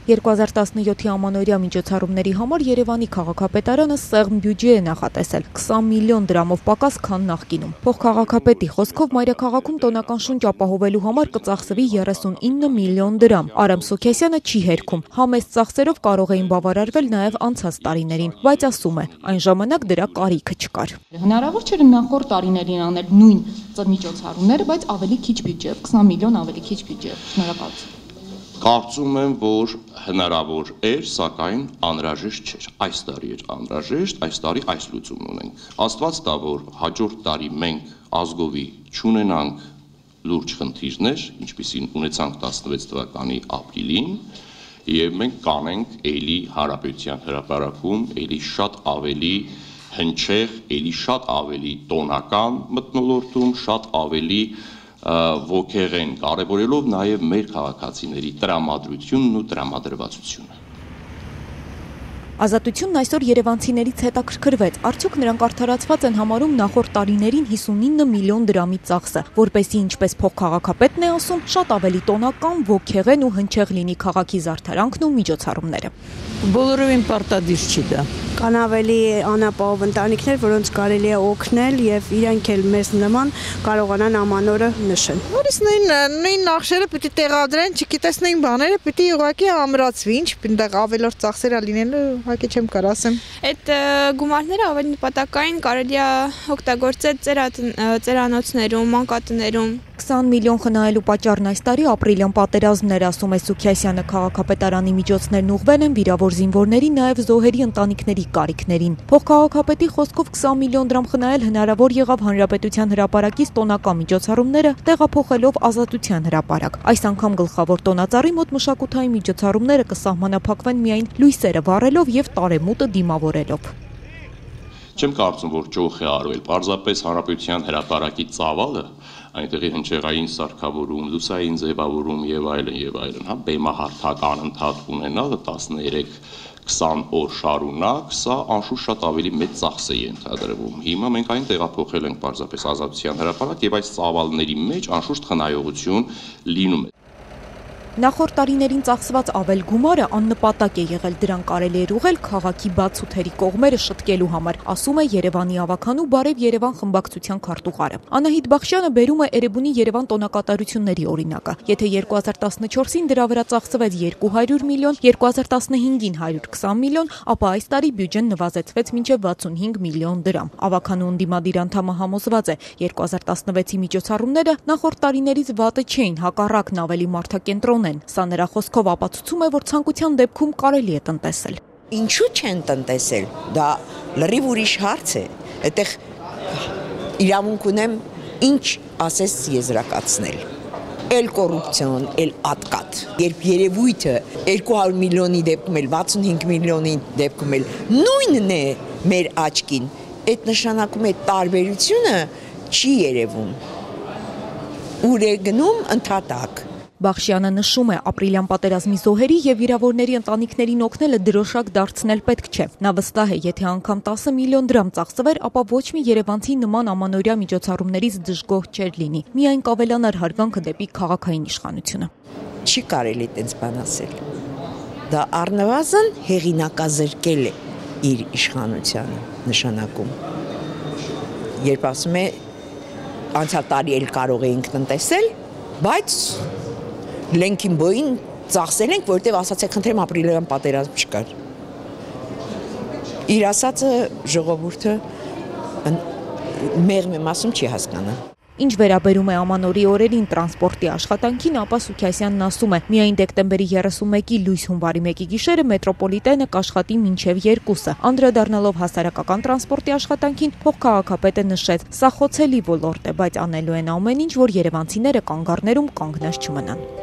2017-ի ամանորյա միջոցառումների համար Երևանի քաղաքապետարանը սեղմ բյուջե է նախատեսել 20 միլիոն դրամով պակաս, քան նախկինում։ Փոխքաղաքապետի խոսքով մայրաքաղաքում տոնական շունչ ապահովելու համար կծախսվի 39 միլիոն դրամ։ Արամ Սուքեսյանը չի հերքում։ Համեստ ծախսերով կարող էին բավարարվել նաև անցած տարիներին, բայց ասում է, այն ժամանակ դրա կարիքը չկար։ Հնարավոր չէր նախորդ տարիներին անել նույն միջոցառումները, բայց ավելի քիչ բյուջեով, 20 միլիոն ավելի քիչ բյուջեով։ Շնորհակալություն։ Կարծում եմ, որ հնարավոր էր, սակայն անհրաժեշտ չէր։ Այս տարի էր անհրաժեշտ, այս տարի այս լուծումն ունենք։ Աստված տա, որ հաջորդ տարի մենք ազգովի չունենանք լուրջ խնդիրներ, ինչպիսին ունեցանք 16 թվականի ապրիլին, եւ մենք կանենք էլի Հանրապետության հրապարակում էլի շատ ավելի հնչեղ, էլի շատ ավելի տոնական մթնոլորտում, շատ ավելի ոգեղեն կարևորելով նաև մեր քաղաքացիների տրամադրությունն ու տրամադրվածությունը։ Ազատությունն այսօր երևանցիներից հետաքրքրվեց, արդյոք նրանք արդարացված են համարում նախորդ տարիներին 59 միլիոն դրամի ծախսը, որպեսզի ինչպես փոխքաղաքապետն է ասում, շատ ավելի տոնական, ոգեղեն ու հնչեղ լինի քաղաքի զարդարանքն ու միջոցառումները։ Բոլորովին պարտադիր չի դա։ Կան ավելի անապահով ընտանիքներ, որոնց կարելի է օգնել եւ իրենք էլ մեզ նման կարողանան ամանորը նշեն։ Որից նույն նախշերը պիտի տեղադրեն, չգիտեսնեին բաները, պիտի ուղղակի ամրացվի, ինչ այնտեղ ավելորդ ծախսեր լինելու, ուղղակի չեմ կարող ասեմ։ Այդ գումարները ավելի նպատակային կարելի է օգտագործել ծերանոցներում, մանկատներում։ 20 միլիոն խնայելու պատճառն այս տարի ապրիլյան պատերազմն էր, ասում է Սուքեսյանը։ Քաղաքապետարանի միջոցներն ուղղվել են վիրավոր զինվորների, նաև զոհերի ընտանիքների կարիքներին։ Փոխքաղաքապետի խոսքով 20 միլիոն դրամ խնայել հնարավոր եղավ Հանրապետության հրապարակից տոնական միջոցառումները տեղափոխելով Ազատության հրապարակ։ Այս անգամ գլխավոր տոնածառի մոտ մշակութային միջոցառումները կսահմանափակվեն միայն լույսերը վառելով եւ տարեմուտը դիմավորելով։ Չեմ կարծում, որ ճոխ է արվել, պարզապես Հանրապետության հրապարակի ծավալը, այնտեղի հնչեղային սարքավորում, լուսային ձևավորում եւ այլն, հա, բեմահարթական ընդհատ ունենալը 13-20 օր շարունակ, սա անշուշտ շատ ավելի մեծ ծախս է ենթադրվում։ Հիմա մենք այն տեղափոխել ենք պարզապես Ազատության հրապարակ եւ այս ծավալների մեջ անշուշտ խնայողություն լինում է։ Նախորդ տարիներին ծախսված ավել գումարը աննպատակ է եղել, դրան կարելի էր ուղղել քաղաքի բացութերի կողմերը շտկելու համար, ասում է Երևանի ավականու Բարև Երևան խմբակցության քարտուղարը։ Անահիտ Բախշյանը բերում է Էրեբունի Երևան տոնակատարությունների օրինակը։ Եթե 2014-ին դրա վրա ծախսվեց 200 միլիոն, 2015-ին 120 միլիոն, ապա այս տարի բյուջեն նվազեցվեց մինչև 65 միլիոն դրամ։ Ավականու ընդդիմադիր անդամը համոզված է, 2016-ի միջոցառումները նախորդ տարիներից վատը չէին, հակառակն ավելի մարդակենտրոն։ Սա նրա խոսքով ապացուցում է, որ ցանկության դեպքում կարելի է տնտեսել։ Ինչու չեն տնտեսել։ Դա լրիվ ուրիշ հարց է։ Այդտեղ իրավունք ունեմ ինչ ասես եզրակացնել։ Էլ կոռուպցիոն, էլ ատկատ։ Երբ երևույթը 200 միլիոնի դեպքում էլ 65 միլիոնի դեպքում էլ նույնն է մեր աչքին, այդ նշանակում է տարբերությունը չի երևում։ Ուր է գնում ընդհատակ։ Բախշյանը նշում է, ապրիլյան պատերազմի զոհերի եւ վիրավորների ընտանիքներին օգնելը դրոշակ դարձնել պետք չէ։ Նա վստահ է, եթե անգամ 10 միլիոն դրամ ծախսվեր, ապա ոչ մի երևանցի նման ամանորյա միջոցառումներից դժգոհ չէր լինի։ Միայն կավելանար հարգանքը դեպի քաղաքային իշխանությունը։ Չի կարելի այդպես բան ասել։ Դա առնվազն հեղինակազրկել է իր իշխանությանը նշանակում։ Երբ ասում է անցյալ տարի էլ կարող էինք տնտեսել, բայց լենքին բոյին ծախսել ենք, որտեղ ասացեք, խնդրեմ ապրիլյան պատերազմ չկար։ Իր ասածը ժողովուրդը մեղմ եմ ասում չի հասկանա։ Ինչ վերաբերում է ամանորի օրերին տրանսպորտի աշխատանքին, ապա Սուքեսյանն ասում է, միայն դեկտեմբերի 31-ի լույս հունվարի 1-ի գիշերը մետրոպոլիտենը կաշխատի մինչև 2-ը։ Անդրադառնալով հասարակական տրանսպորտի աշխատանքին, փոխքաղաքապետը նշեց, սա խոցելի ոլորտ է, բայց անելու են ամեն ինչ, որ երևանցիները կանգառներում կանգնած չմնան։